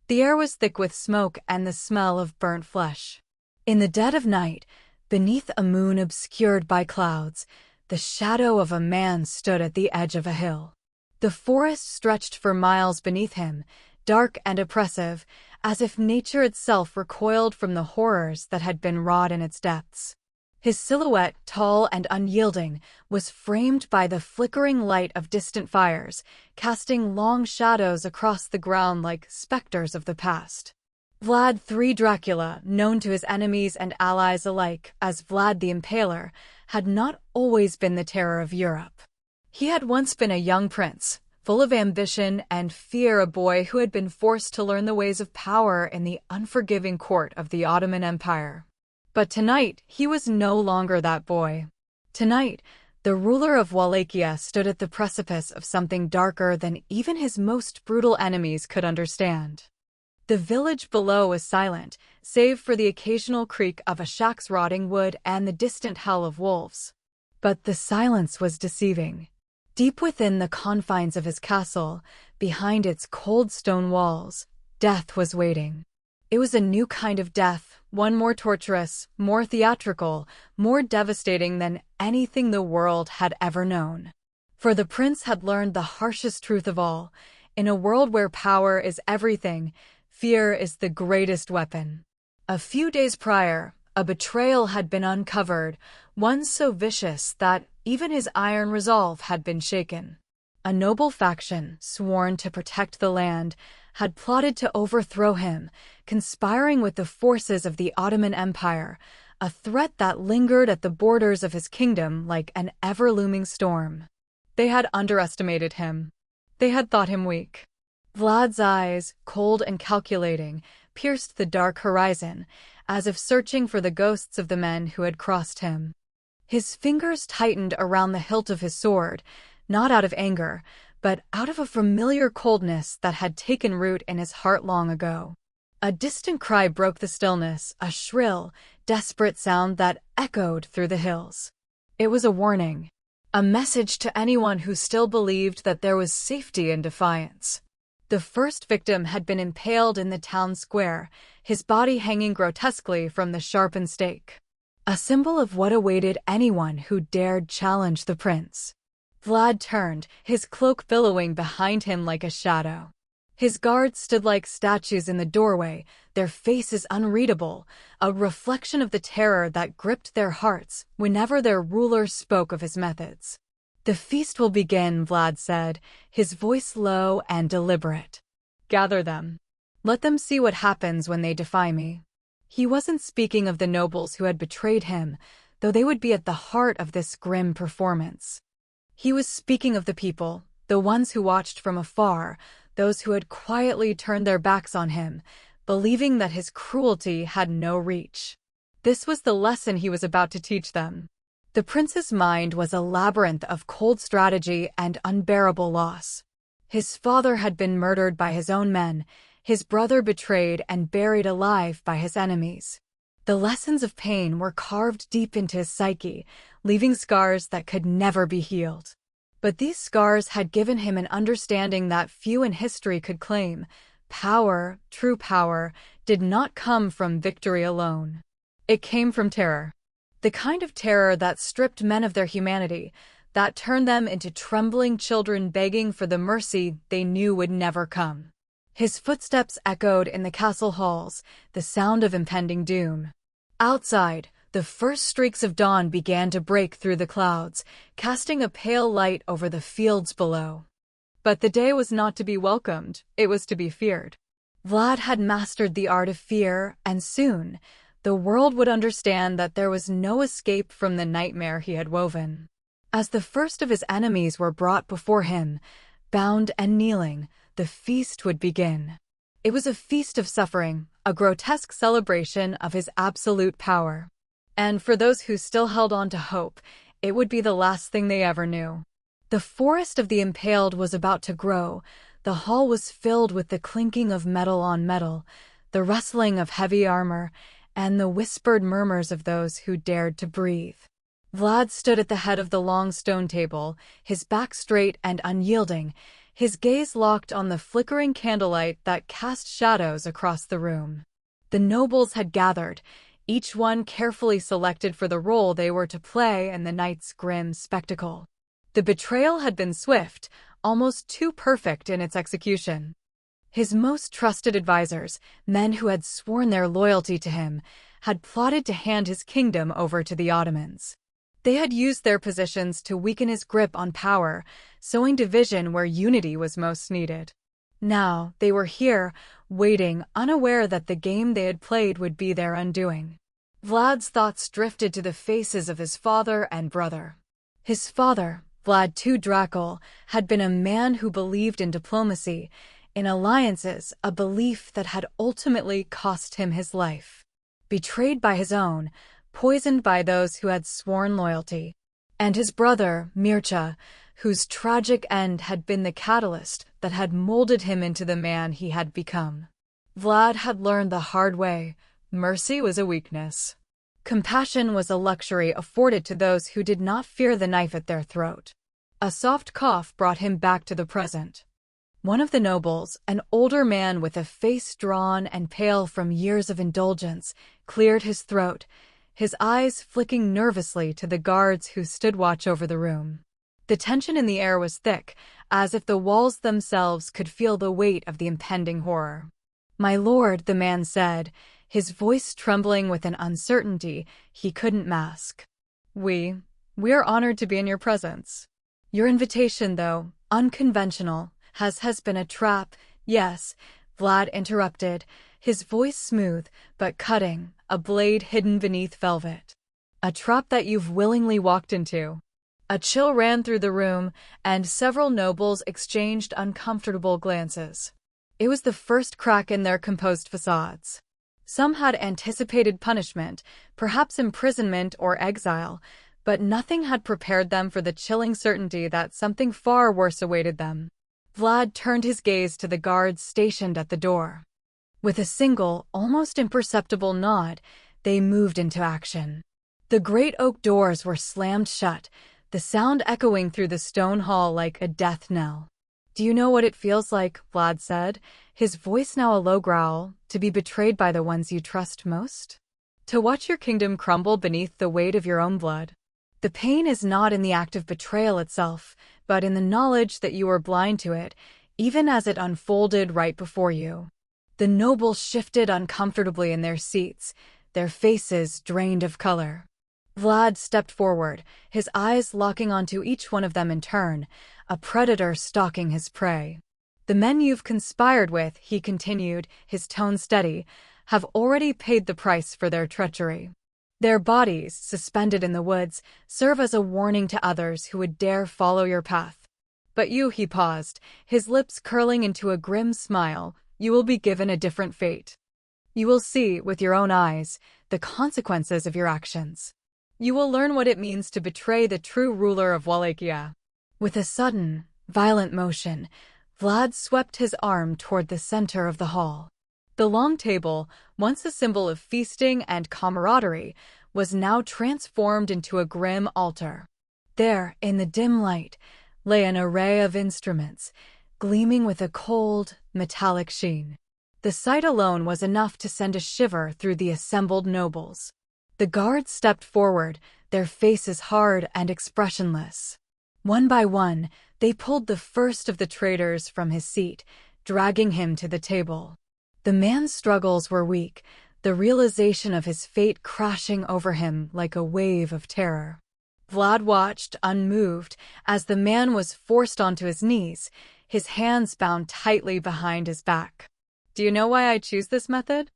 The air was thick with smoke and the smell of burnt flesh. In the dead of night, beneath a moon obscured by clouds, the shadow of a man stood at the edge of a hill. The forest stretched for miles beneath him, dark and oppressive, as if nature itself recoiled from the horrors that had been wrought in its depths. His silhouette, tall and unyielding, was framed by the flickering light of distant fires, casting long shadows across the ground like specters of the past. Vlad III Dracula, known to his enemies and allies alike as Vlad the Impaler, had not always been the terror of Europe. He had once been a young prince, full of ambition and fear, a boy who had been forced to learn the ways of power in the unforgiving court of the Ottoman Empire. But tonight, he was no longer that boy. Tonight, the ruler of Wallachia stood at the precipice of something darker than even his most brutal enemies could understand. The village below was silent, save for the occasional creak of a shack's rotting wood and the distant howl of wolves. But the silence was deceiving. Deep within the confines of his castle, behind its cold stone walls, death was waiting. It was a new kind of death, one more torturous, more theatrical, more devastating than anything the world had ever known. For the prince had learned the harshest truth of all: in a world where power is everything, fear is the greatest weapon. A few days prior, a betrayal had been uncovered, one so vicious that even his iron resolve had been shaken. A noble faction, sworn to protect the land, had plotted to overthrow him, conspiring with the forces of the Ottoman Empire, a threat that lingered at the borders of his kingdom like an ever-looming storm. They had underestimated him. They had thought him weak. Vlad's eyes, cold and calculating, pierced the dark horizon, as if searching for the ghosts of the men who had crossed him. His fingers tightened around the hilt of his sword, not out of anger, but out of a familiar coldness that had taken root in his heart long ago. A distant cry broke the stillness, a shrill, desperate sound that echoed through the hills. It was a warning, a message to anyone who still believed that there was safety in defiance. The first victim had been impaled in the town square, his body hanging grotesquely from the sharpened stake, a symbol of what awaited anyone who dared challenge the prince. Vlad turned, his cloak billowing behind him like a shadow. His guards stood like statues in the doorway, their faces unreadable, a reflection of the terror that gripped their hearts whenever their ruler spoke of his methods. "The feast will begin," Vlad said, his voice low and deliberate. "Gather them. Let them see what happens when they defy me." He wasn't speaking of the nobles who had betrayed him, though they would be at the heart of this grim performance. He was speaking of the people, the ones who watched from afar, those who had quietly turned their backs on him, believing that his cruelty had no reach. This was the lesson he was about to teach them. The prince's mind was a labyrinth of cold strategy and unbearable loss. His father had been murdered by his own men, his brother betrayed and buried alive by his enemies. The lessons of pain were carved deep into his psyche, leaving scars that could never be healed. But these scars had given him an understanding that few in history could claim. Power, true power, did not come from victory alone. It came from terror. The kind of terror that stripped men of their humanity, that turned them into trembling children begging for the mercy they knew would never come. His footsteps echoed in the castle halls, the sound of impending doom. Outside, the first streaks of dawn began to break through the clouds, casting a pale light over the fields below. But the day was not to be welcomed, it was to be feared. Vlad had mastered the art of fear, and soon, the world would understand that there was no escape from the nightmare he had woven. As the first of his enemies were brought before him, bound and kneeling, the feast would begin. It was a feast of suffering, a grotesque celebration of his absolute power. And for those who still held on to hope, it would be the last thing they ever knew. The forest of the impaled was about to grow. The hall was filled with the clinking of metal on metal, the rustling of heavy armor, and the whispered murmurs of those who dared to breathe. Vlad stood at the head of the long stone table, his back straight and unyielding, his gaze locked on the flickering candlelight that cast shadows across the room. The nobles had gathered, each one carefully selected for the role they were to play in the night's grim spectacle. The betrayal had been swift, almost too perfect in its execution. His most trusted advisors, men who had sworn their loyalty to him, had plotted to hand his kingdom over to the Ottomans. They had used their positions to weaken his grip on power, sowing division where unity was most needed. Now, they were here, waiting, unaware that the game they had played would be their undoing. Vlad's thoughts drifted to the faces of his father and brother. His father, Vlad II Dracul, had been a man who believed in diplomacy, in alliances, a belief that had ultimately cost him his life. Betrayed by his own, poisoned by those who had sworn loyalty. And his brother, Mircea, whose tragic end had been the catalyst that had molded him into the man he had become. Vlad had learned the hard way: mercy was a weakness. Compassion was a luxury afforded to those who did not fear the knife at their throat. A soft cough brought him back to the present. One of the nobles, an older man with a face drawn and pale from years of indulgence, cleared his throat, his eyes flicking nervously to the guards who stood watch over the room. The tension in the air was thick, as if the walls themselves could feel the weight of the impending horror. "My lord," the man said, his voice trembling with an uncertainty he couldn't mask. We are honored to be in your presence. Your invitation, though unconventional, has been a trap." "Yes," Vlad interrupted, his voice smooth but cutting, a blade hidden beneath velvet. "A trap that you've willingly walked into." A chill ran through the room, and several nobles exchanged uncomfortable glances. It was the first crack in their composed facades. Some had anticipated punishment, perhaps imprisonment or exile, but nothing had prepared them for the chilling certainty that something far worse awaited them. Vlad turned his gaze to the guards stationed at the door. With a single, almost imperceptible nod, they moved into action. The great oak doors were slammed shut, the sound echoing through the stone hall like a death knell. "Do you know what it feels like," Vlad said, his voice now a low growl, "to be betrayed by the ones you trust most? To watch your kingdom crumble beneath the weight of your own blood? The pain is not in the act of betrayal itself, but in the knowledge that you were blind to it, even as it unfolded right before you." The nobles shifted uncomfortably in their seats, their faces drained of color. Vlad stepped forward, his eyes locking onto each one of them in turn, a predator stalking his prey. "The men you've conspired with," he continued, his tone steady, "have already paid the price for their treachery. Their bodies, suspended in the woods, serve as a warning to others who would dare follow your path. But you," he paused, his lips curling into a grim smile, "you will be given a different fate. You will see, with your own eyes, the consequences of your actions. You will learn what it means to betray the true ruler of Wallachia." With a sudden, violent motion, Vlad swept his arm toward the center of the hall. The long table, once a symbol of feasting and camaraderie, was now transformed into a grim altar. There, in the dim light, lay an array of instruments, gleaming with a cold, metallic sheen. The sight alone was enough to send a shiver through the assembled nobles. The guards stepped forward, their faces hard and expressionless. One by one, they pulled the first of the traitors from his seat, dragging him to the table. The man's struggles were weak, the realization of his fate crashing over him like a wave of terror. Vlad watched, unmoved, as the man was forced onto his knees, his hands bound tightly behind his back. "Do you know why I choose this method?"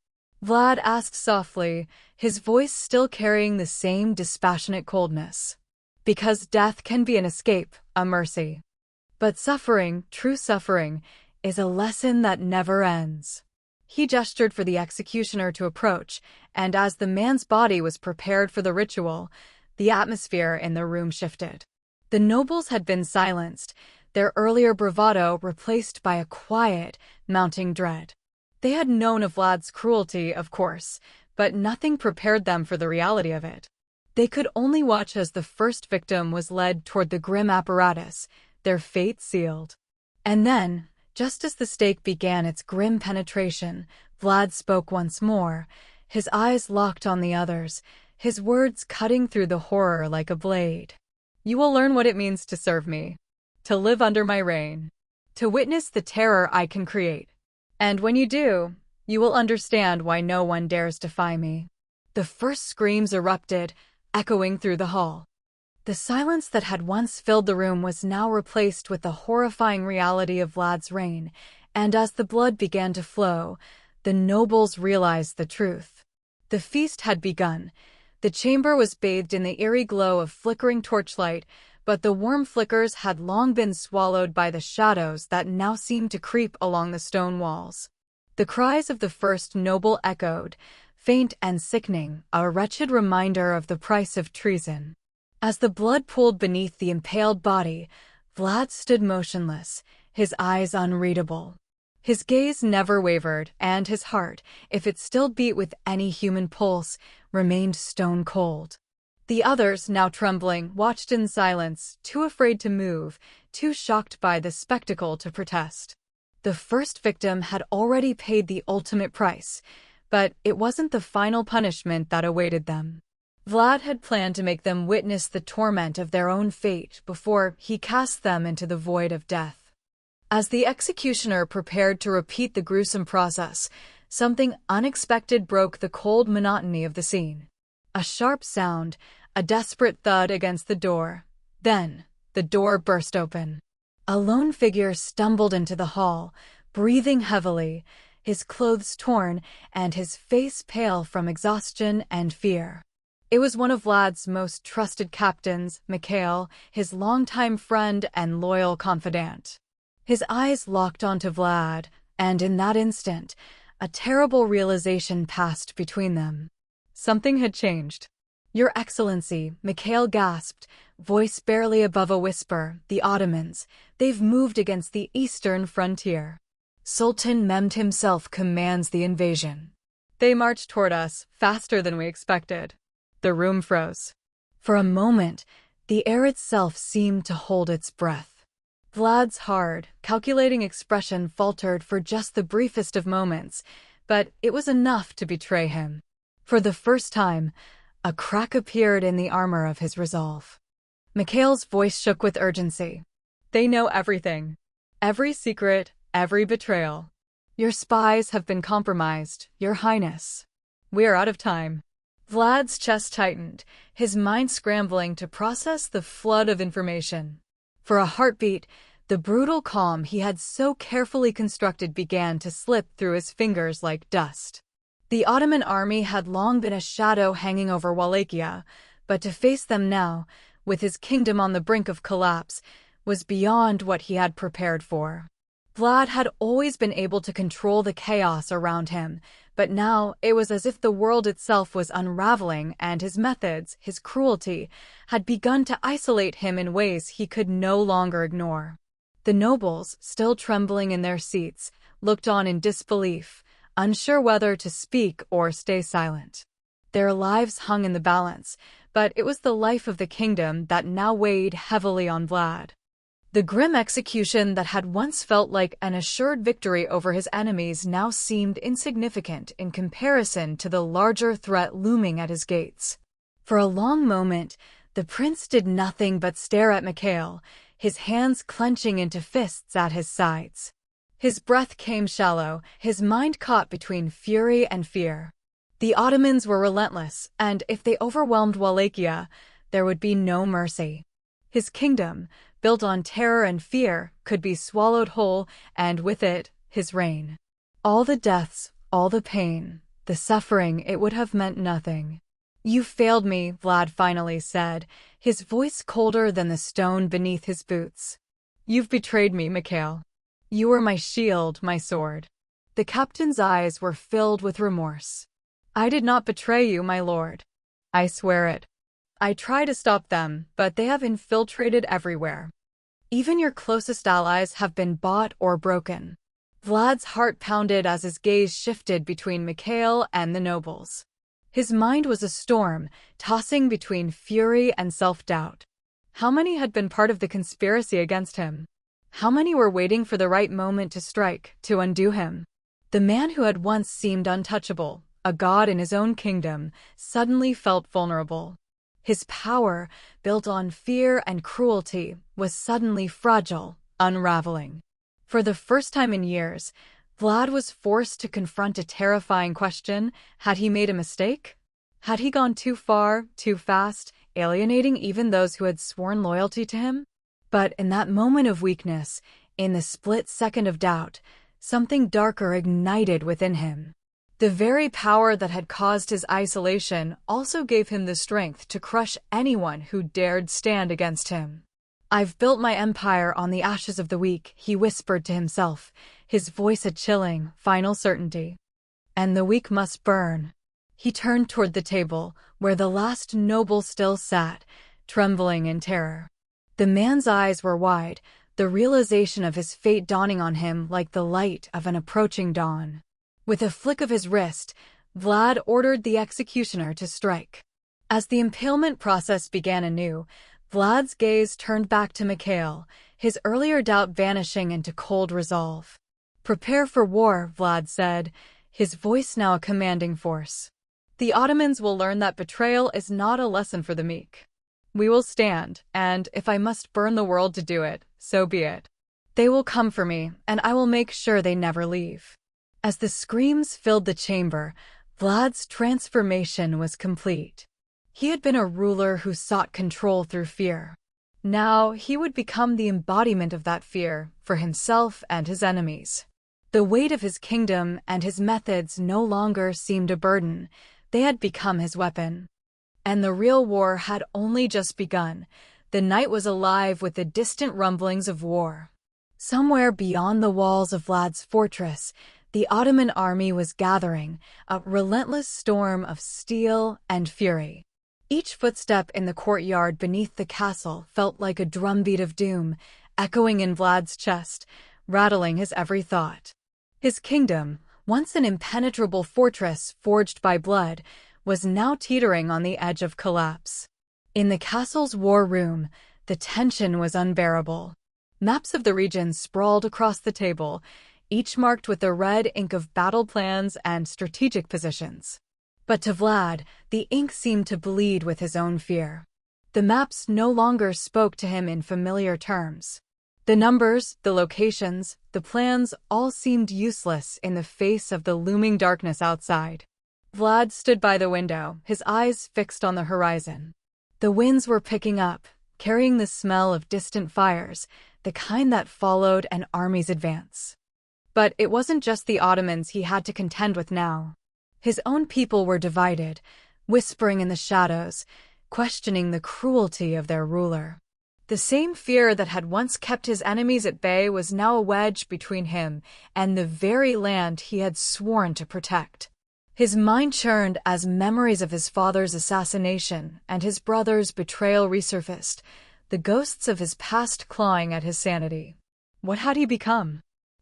Vlad asked softly, his voice still carrying the same dispassionate coldness. "Because death can be an escape, a mercy. But suffering, true suffering, is a lesson that never ends." He gestured for the executioner to approach, and as the man's body was prepared for the ritual, the atmosphere in the room shifted. The nobles had been silenced, their earlier bravado replaced by a quiet, mounting dread. They had known of Vlad's cruelty, of course, but nothing prepared them for the reality of it. They could only watch as the first victim was led toward the grim apparatus, their fate sealed. And then, just as the stake began its grim penetration, Vlad spoke once more, his eyes locked on the others, his words cutting through the horror like a blade. "You will learn what it means to serve me, to live under my reign, to witness the terror I can create. And when you do, you will understand why no one dares defy me." The first screams erupted, echoing through the hall. The silence that had once filled the room was now replaced with the horrifying reality of Vlad's reign, and as the blood began to flow, the nobles realized the truth. The feast had begun. The chamber was bathed in the eerie glow of flickering torchlight, but the warm flickers had long been swallowed by the shadows that now seemed to creep along the stone walls. The cries of the first noble echoed, faint and sickening, a wretched reminder of the price of treason. As the blood pooled beneath the impaled body, Vlad stood motionless, his eyes unreadable. His gaze never wavered, and his heart, if it still beat with any human pulse, remained stone cold. The others, now trembling, watched in silence, too afraid to move, too shocked by the spectacle to protest. The first victim had already paid the ultimate price, but it wasn't the final punishment that awaited them. Vlad had planned to make them witness the torment of their own fate before he cast them into the void of death. As the executioner prepared to repeat the gruesome process, something unexpected broke the cold monotony of the scene. A sharp sound, a desperate thud against the door. Then, the door burst open. A lone figure stumbled into the hall, breathing heavily, his clothes torn and his face pale from exhaustion and fear. It was one of Vlad's most trusted captains, Mikhail, his longtime friend and loyal confidant. His eyes locked onto Vlad, and in that instant, a terrible realization passed between them. Something had changed. "Your Excellency," Mikhail gasped, voice barely above a whisper, "the Ottomans, they've moved against the eastern frontier. Sultan Mehmed himself commands the invasion. They marched toward us, faster than we expected." The room froze. For a moment, the air itself seemed to hold its breath. Vlad's hard, calculating expression faltered for just the briefest of moments, but it was enough to betray him. For the first time, a crack appeared in the armor of his resolve. Mikhail's voice shook with urgency. "They know everything. Every secret, every betrayal. Your spies have been compromised, Your Highness. We are out of time." Vlad's chest tightened, his mind scrambling to process the flood of information. For a heartbeat, the brutal calm he had so carefully constructed began to slip through his fingers like dust. The Ottoman army had long been a shadow hanging over Wallachia, but to face them now, with his kingdom on the brink of collapse, was beyond what he had prepared for. Vlad had always been able to control the chaos around him, but now it was as if the world itself was unraveling and his methods, his cruelty, had begun to isolate him in ways he could no longer ignore. The nobles, still trembling in their seats, looked on in disbelief, unsure whether to speak or stay silent. Their lives hung in the balance, but it was the life of the kingdom that now weighed heavily on Vlad. The grim execution that had once felt like an assured victory over his enemies now seemed insignificant in comparison to the larger threat looming at his gates. For a long moment, the prince did nothing but stare at Mikhail, his hands clenching into fists at his sides. His breath came shallow, his mind caught between fury and fear. The Ottomans were relentless, and if they overwhelmed Wallachia, there would be no mercy. His kingdom, built on terror and fear, could be swallowed whole, and with it, his reign. All the deaths, all the pain, the suffering, it would have meant nothing. "You failed me," Vlad finally said, his voice colder than the stone beneath his boots. "You've betrayed me, Mikhail. You were my shield, my sword." The captain's eyes were filled with remorse. "I did not betray you, my lord. I swear it. I try to stop them, but they have infiltrated everywhere. Even your closest allies have been bought or broken." Vlad's heart pounded as his gaze shifted between Mikhail and the nobles. His mind was a storm, tossing between fury and self-doubt. How many had been part of the conspiracy against him? How many were waiting for the right moment to strike, to undo him? The man who had once seemed untouchable, a god in his own kingdom, suddenly felt vulnerable. His power, built on fear and cruelty, was suddenly fragile, unraveling. For the first time in years, Vlad was forced to confront a terrifying question: had he made a mistake? Had he gone too far, too fast, alienating even those who had sworn loyalty to him? But in that moment of weakness, in the split second of doubt, something darker ignited within him. The very power that had caused his isolation also gave him the strength to crush anyone who dared stand against him. "I've built my empire on the ashes of the weak," he whispered to himself, his voice a chilling, final certainty. "And the weak must burn." He turned toward the table, where the last noble still sat, trembling in terror. The man's eyes were wide, the realization of his fate dawning on him like the light of an approaching dawn. With a flick of his wrist, Vlad ordered the executioner to strike. As the impalement process began anew, Vlad's gaze turned back to Mikhail, his earlier doubt vanishing into cold resolve. "Prepare for war," Vlad said, his voice now a commanding force. "The Ottomans will learn that betrayal is not a lesson for the meek. We will stand, and if I must burn the world to do it, so be it. They will come for me, and I will make sure they never leave." As the screams filled the chamber, Vlad's transformation was complete. He had been a ruler who sought control through fear. Now he would become the embodiment of that fear for himself and his enemies. The weight of his kingdom and his methods no longer seemed a burden. They had become his weapon. And the real war had only just begun. The night was alive with the distant rumblings of war. Somewhere beyond the walls of Vlad's fortress, the Ottoman army was gathering, a relentless storm of steel and fury. Each footstep in the courtyard beneath the castle felt like a drumbeat of doom, echoing in Vlad's chest, rattling his every thought. His kingdom, once an impenetrable fortress forged by blood, was now teetering on the edge of collapse. In the castle's war room, the tension was unbearable. Maps of the region sprawled across the table, each marked with the red ink of battle plans and strategic positions. But to Vlad, the ink seemed to bleed with his own fear. The maps no longer spoke to him in familiar terms. The numbers, the locations, the plans all seemed useless in the face of the looming darkness outside. Vlad stood by the window, his eyes fixed on the horizon. The winds were picking up, carrying the smell of distant fires, the kind that followed an army's advance. But it wasn't just the Ottomans he had to contend with now. His own people were divided, whispering in the shadows, questioning the cruelty of their ruler. The same fear that had once kept his enemies at bay was now a wedge between him and the very land he had sworn to protect. His mind churned as memories of his father's assassination and his brother's betrayal resurfaced, the ghosts of his past clawing at his sanity. What had he become?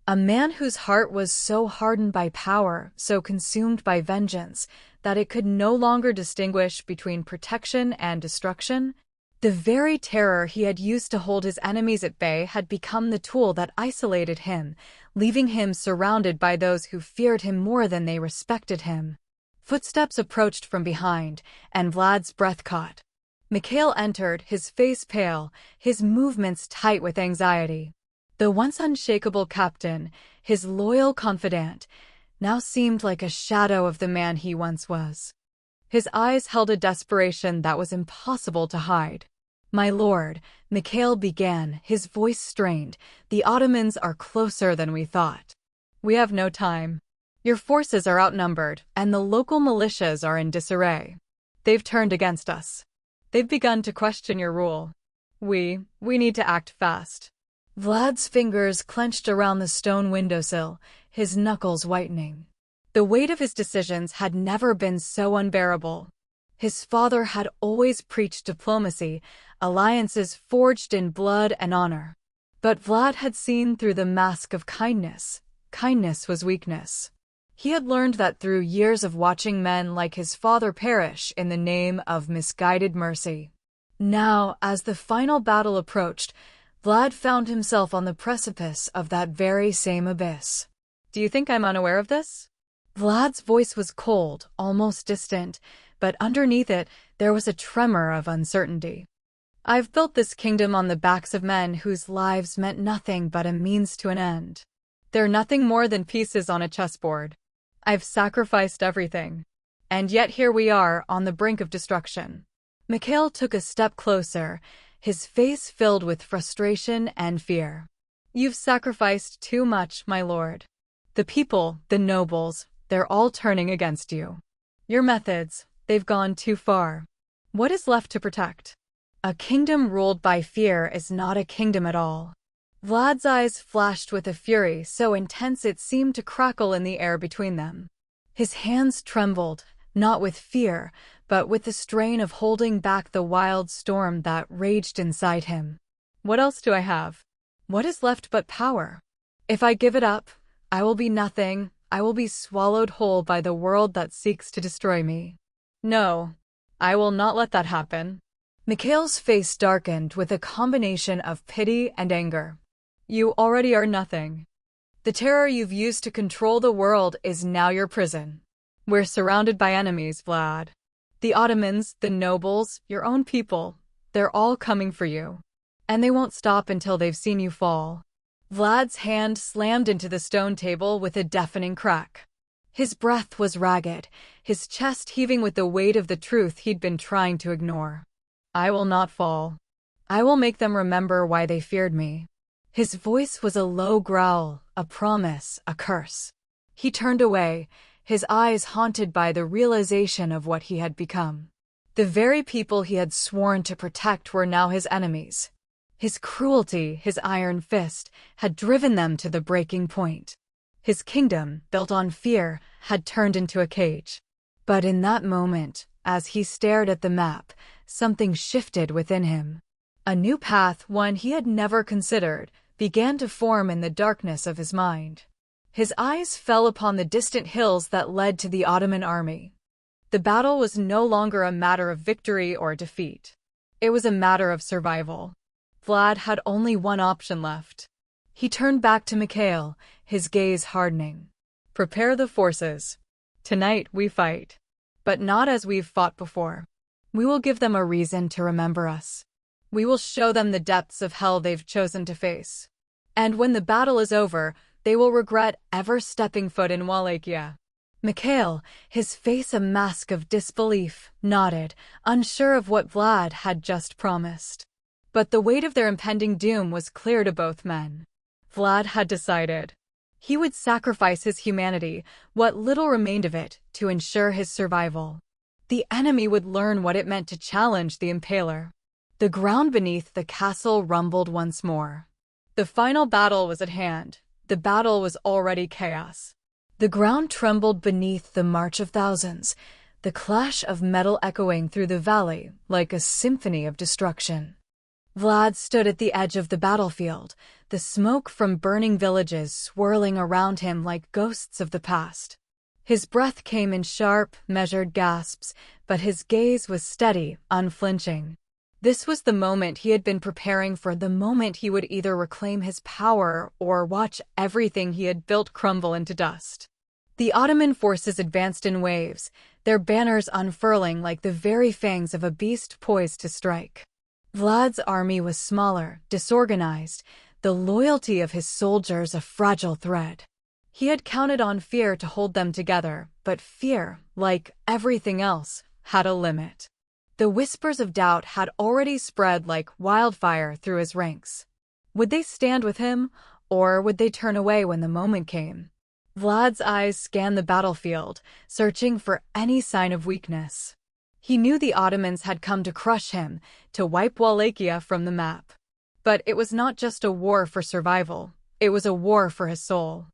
A man whose heart was so hardened by power, so consumed by vengeance, that it could no longer distinguish between protection and destruction? The very terror he had used to hold his enemies at bay had become the tool that isolated him, leaving him surrounded by those who feared him more than they respected him. Footsteps approached from behind, and Vlad's breath caught. Mikhail entered, his face pale, his movements tight with anxiety. The once unshakable captain, his loyal confidant, now seemed like a shadow of the man he once was. His eyes held a desperation that was impossible to hide. "My lord," Mikhail began, his voice strained, "the Ottomans are closer than we thought. We have no time. Your forces are outnumbered, and the local militias are in disarray. They've turned against us. They've begun to question your rule. We need to act fast." Vlad's fingers clenched around the stone windowsill, his knuckles whitening. The weight of his decisions had never been so unbearable. His father had always preached diplomacy, alliances forged in blood and honor. But Vlad had seen through the mask of kindness. Kindness was weakness. He had learned that through years of watching men like his father perish in the name of misguided mercy. Now, as the final battle approached, Vlad found himself on the precipice of that very same abyss. Do you think I'm unaware of this? Vlad's voice was cold, almost distant, but underneath it there was a tremor of uncertainty. I've built this kingdom on the backs of men whose lives meant nothing but a means to an end. They're nothing more than pieces on a chessboard. I've sacrificed everything. And yet here we are, on the brink of destruction. Mikhail took a step closer, his face filled with frustration and fear. You've sacrificed too much, my lord. The people, the nobles, they're all turning against you. Your methods, they've gone too far. What is left to protect? A kingdom ruled by fear is not a kingdom at all. Vlad's eyes flashed with a fury so intense it seemed to crackle in the air between them. His hands trembled, not with fear, but with the strain of holding back the wild storm that raged inside him. What else do I have? What is left but power? If I give it up, I will be nothing. I will be swallowed whole by the world that seeks to destroy me. No, I will not let that happen. Mikhail's face darkened with a combination of pity and anger. You already are nothing. The terror you've used to control the world is now your prison. We're surrounded by enemies, Vlad. The Ottomans, the nobles, your own people, they're all coming for you. And they won't stop until they've seen you fall. Vlad's hand slammed into the stone table with a deafening crack. His breath was ragged, his chest heaving with the weight of the truth he'd been trying to ignore. I will not fall. I will make them remember why they feared me. His voice was a low growl, a promise, a curse. He turned away, his eyes haunted by the realization of what he had become. The very people he had sworn to protect were now his enemies. His cruelty, his iron fist, had driven them to the breaking point. His kingdom, built on fear, had turned into a cage. But in that moment, as he stared at the map, something shifted within him. A new path, one he had never considered, began to form in the darkness of his mind. His eyes fell upon the distant hills that led to the Ottoman army. The battle was no longer a matter of victory or defeat. It was a matter of survival. Vlad had only one option left. He turned back to Mikhail, his gaze hardening. Prepare the forces. Tonight we fight. But not as we've fought before. We will give them a reason to remember us. We will show them the depths of hell they've chosen to face. And when the battle is over, they will regret ever stepping foot in Wallachia. Mikhail, his face a mask of disbelief, nodded, unsure of what Vlad had just promised. But the weight of their impending doom was clear to both men. Vlad had decided. He would sacrifice his humanity, what little remained of it, to ensure his survival. The enemy would learn what it meant to challenge the Impaler. The ground beneath the castle rumbled once more. The final battle was at hand. The battle was already chaos. The ground trembled beneath the march of thousands, the clash of metal echoing through the valley like a symphony of destruction. Vlad stood at the edge of the battlefield, the smoke from burning villages swirling around him like ghosts of the past. His breath came in sharp, measured gasps, but his gaze was steady, unflinching. This was the moment he had been preparing for, the moment he would either reclaim his power or watch everything he had built crumble into dust. The Ottoman forces advanced in waves, their banners unfurling like the very fangs of a beast poised to strike. Vlad's army was smaller, disorganized, the loyalty of his soldiers a fragile thread. He had counted on fear to hold them together, but fear, like everything else, had a limit. The whispers of doubt had already spread like wildfire through his ranks. Would they stand with him, or would they turn away when the moment came? Vlad's eyes scanned the battlefield, searching for any sign of weakness. He knew the Ottomans had come to crush him, to wipe Wallachia from the map. But it was not just a war for survival, it was a war for his soul.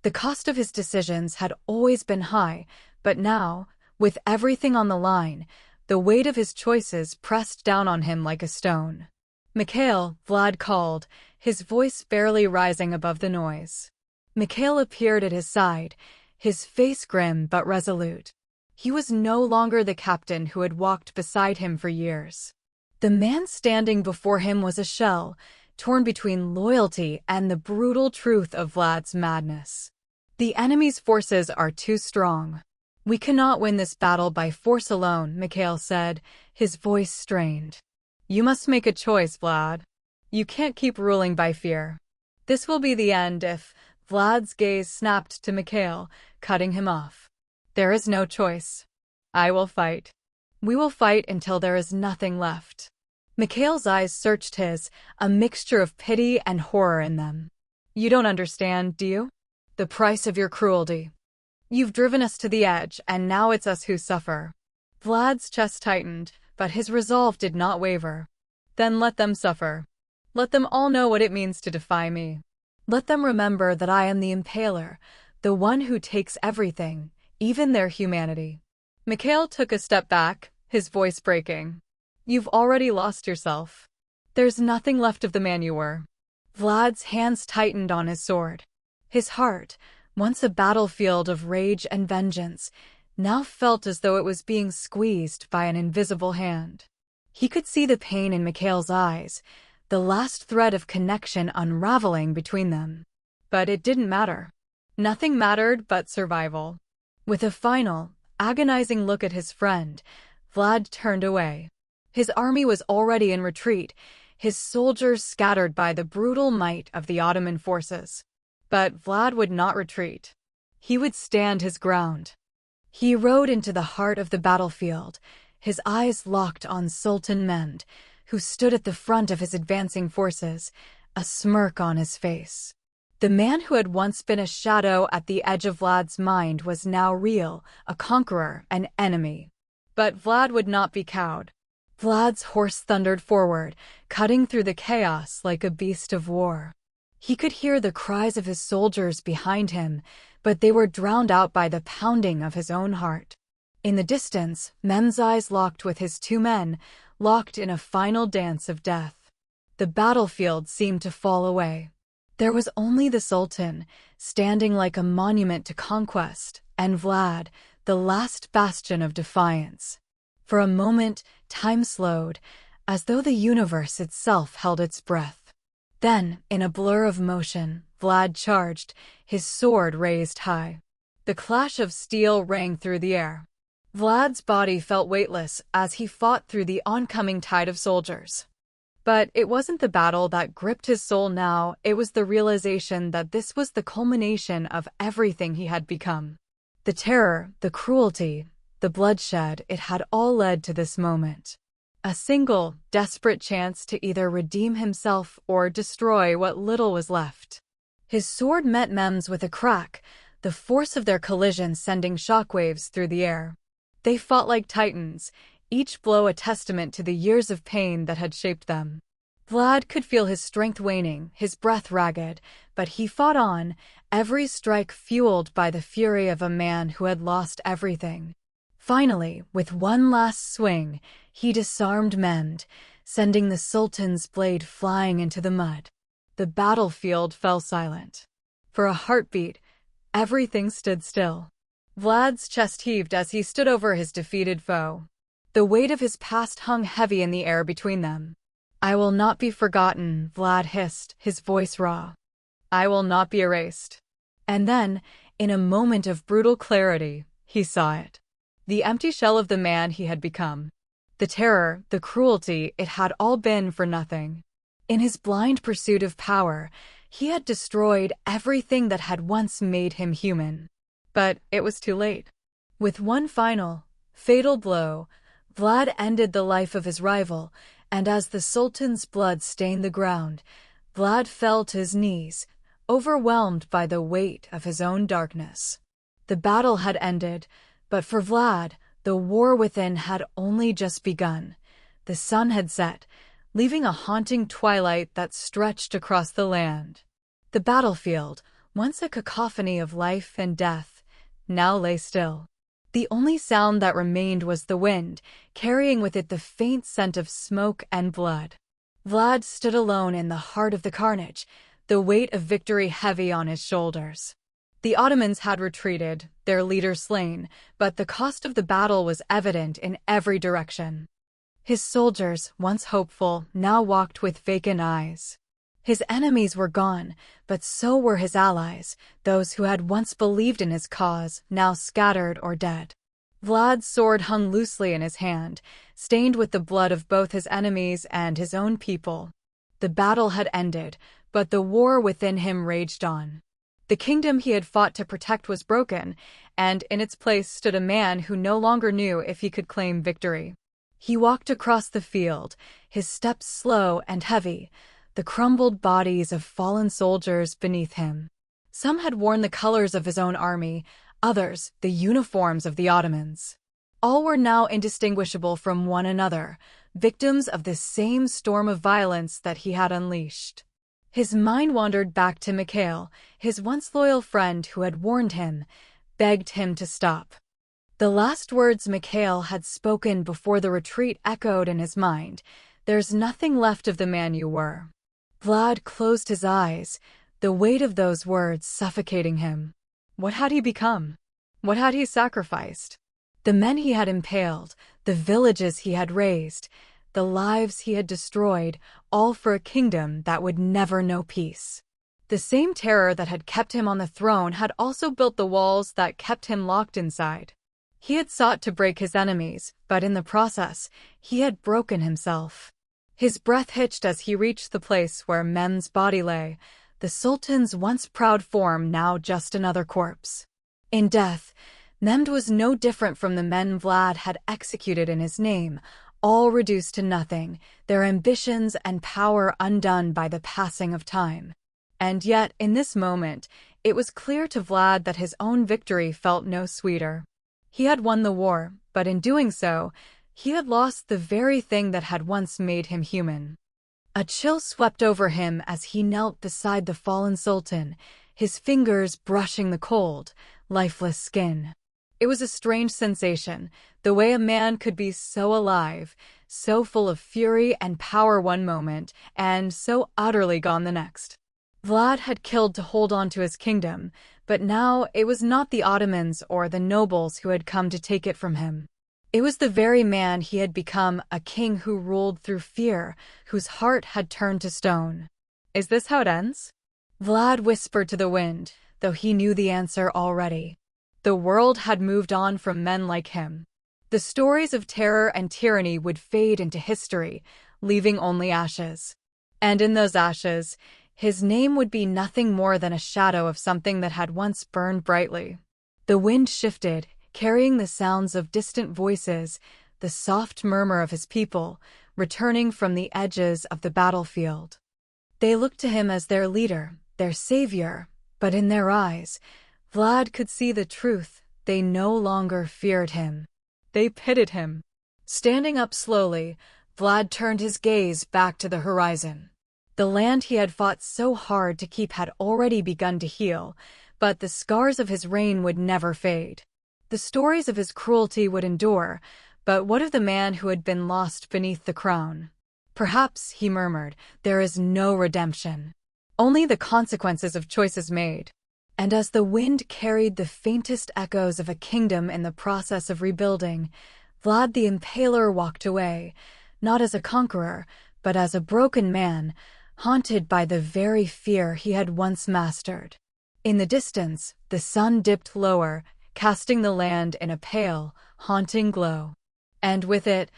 The cost of his decisions had always been high, but now, with everything on the line, the weight of his choices pressed down on him like a stone. Mikhail, Vlad called, his voice barely rising above the noise. Mikhail appeared at his side, his face grim but resolute. He was no longer the captain who had walked beside him for years. The man standing before him was a shell, torn between loyalty and the brutal truth of Vlad's madness. The enemy's forces are too strong. We cannot win this battle by force alone, Mikhail said, his voice strained. You must make a choice, Vlad. You can't keep ruling by fear. This will be the end if... Vlad's gaze snapped to Mikhail, cutting him off. There is no choice. I will fight. We will fight until there is nothing left. Mikhail's eyes searched his, a mixture of pity and horror in them. You don't understand, do you? The price of your cruelty. You've driven us to the edge, and now it's us who suffer. Vlad's chest tightened, but his resolve did not waver. Then let them suffer. Let them all know what it means to defy me. Let them remember that I am the Impaler, the one who takes everything, even their humanity. Mikhail took a step back, his voice breaking. You've already lost yourself. There's nothing left of the man you were. Vlad's hands tightened on his sword. His heart, once a battlefield of rage and vengeance, now felt as though it was being squeezed by an invisible hand. He could see the pain in Mikhail's eyes, the last thread of connection unraveling between them. But it didn't matter. Nothing mattered but survival. With a final, agonizing look at his friend, Vlad turned away. His army was already in retreat, his soldiers scattered by the brutal might of the Ottoman forces. But Vlad would not retreat. He would stand his ground. He rode into the heart of the battlefield, his eyes locked on Sultan Mehmed, who stood at the front of his advancing forces, a smirk on his face. The man who had once been a shadow at the edge of Vlad's mind was now real, a conqueror, an enemy. But Vlad would not be cowed. Vlad's horse thundered forward, cutting through the chaos like a beast of war. He could hear the cries of his soldiers behind him, but they were drowned out by the pounding of his own heart. In the distance, Mehmed's eyes locked with his two men, locked in a final dance of death. The battlefield seemed to fall away. There was only the Sultan, standing like a monument to conquest, and Vlad, the last bastion of defiance. For a moment, time slowed, as though the universe itself held its breath. Then, in a blur of motion, Vlad charged, his sword raised high. The clash of steel rang through the air. Vlad's body felt weightless as he fought through the oncoming tide of soldiers. But it wasn't the battle that gripped his soul now, it was the realization that this was the culmination of everything he had become. The terror, the cruelty, the bloodshed, it had all led to this moment. A single, desperate chance to either redeem himself or destroy what little was left. His sword met Mehmed's with a crack, the force of their collision sending shockwaves through the air. They fought like titans, each blow a testament to the years of pain that had shaped them. Vlad could feel his strength waning, his breath ragged, but he fought on, every strike fueled by the fury of a man who had lost everything. Finally, with one last swing, he disarmed Mehmed, sending the Sultan's blade flying into the mud. The battlefield fell silent. For a heartbeat, everything stood still. Vlad's chest heaved as he stood over his defeated foe. The weight of his past hung heavy in the air between them. I will not be forgotten, Vlad hissed, his voice raw. I will not be erased. And then, in a moment of brutal clarity, he saw it. The empty shell of the man he had become. The terror, the cruelty, it had all been for nothing. In his blind pursuit of power, he had destroyed everything that had once made him human. But it was too late. With one final, fatal blow, Vlad ended the life of his rival, and as the Sultan's blood stained the ground, Vlad fell to his knees, overwhelmed by the weight of his own darkness. The battle had ended, but for Vlad, the war within had only just begun. The sun had set, leaving a haunting twilight that stretched across the land. The battlefield, once a cacophony of life and death, now lay still. The only sound that remained was the wind, carrying with it the faint scent of smoke and blood. Vlad stood alone in the heart of the carnage, the weight of victory heavy on his shoulders. The Ottomans had retreated, their leader slain, but the cost of the battle was evident in every direction. His soldiers, once hopeful, now walked with vacant eyes. His enemies were gone, but so were his allies, those who had once believed in his cause, now scattered or dead. Vlad's sword hung loosely in his hand, stained with the blood of both his enemies and his own people. The battle had ended, but the war within him raged on. The kingdom he had fought to protect was broken, and in its place stood a man who no longer knew if he could claim victory. He walked across the field, his steps slow and heavy, the crumbled bodies of fallen soldiers beneath him. Some had worn the colors of his own army, others the uniforms of the Ottomans. All were now indistinguishable from one another, victims of the same storm of violence that he had unleashed. His mind wandered back to Mikhail, his once loyal friend who had warned him, begged him to stop. The last words Mikhail had spoken before the retreat echoed in his mind. "There's nothing left of the man you were." Vlad closed his eyes, the weight of those words suffocating him. What had he become? What had he sacrificed? The men he had impaled, the villages he had razed, the lives he had destroyed, all for a kingdom that would never know peace. The same terror that had kept him on the throne had also built the walls that kept him locked inside. He had sought to break his enemies, but in the process, he had broken himself. His breath hitched as he reached the place where Mehmed's body lay, the Sultan's once proud form now just another corpse. In death, Mehmed was no different from the men Vlad had executed in his name, all reduced to nothing, their ambitions and power undone by the passing of time. And yet, in this moment, it was clear to Vlad that his own victory felt no sweeter. He had won the war, but in doing so, he had lost the very thing that had once made him human. A chill swept over him as he knelt beside the fallen sultan, his fingers brushing the cold, lifeless skin. It was a strange sensation, the way a man could be so alive, so full of fury and power one moment, and so utterly gone the next. Vlad had killed to hold on to his kingdom, but now it was not the Ottomans or the nobles who had come to take it from him. It was the very man he had become, a king who ruled through fear, whose heart had turned to stone. Is this how it ends? Vlad whispered to the wind, though he knew the answer already. The world had moved on from men like him. The stories of terror and tyranny would fade into history, leaving only ashes. And in those ashes, his name would be nothing more than a shadow of something that had once burned brightly. The wind shifted, carrying the sounds of distant voices, the soft murmur of his people, returning from the edges of the battlefield. They looked to him as their leader, their savior, but in their eyes, Vlad could see the truth. They no longer feared him. They pitied him. Standing up slowly, Vlad turned his gaze back to the horizon. The land he had fought so hard to keep had already begun to heal, but the scars of his reign would never fade. The stories of his cruelty would endure, but what of the man who had been lost beneath the crown? Perhaps, he murmured, there is no redemption. Only the consequences of choices made. And as the wind carried the faintest echoes of a kingdom in the process of rebuilding, Vlad the Impaler walked away, not as a conqueror, but as a broken man, haunted by the very fear he had once mastered. In the distance, the sun dipped lower, casting the land in a pale, haunting glow. And with it,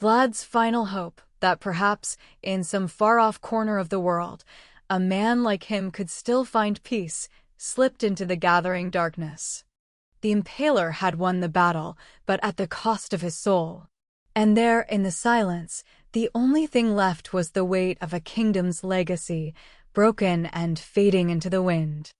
Vlad's final hope that perhaps, in some far-off corner of the world, a man like him could still find peace, slipped into the gathering darkness. The Impaler had won the battle, but at the cost of his soul. And there, in the silence, the only thing left was the weight of a kingdom's legacy, broken and fading into the wind.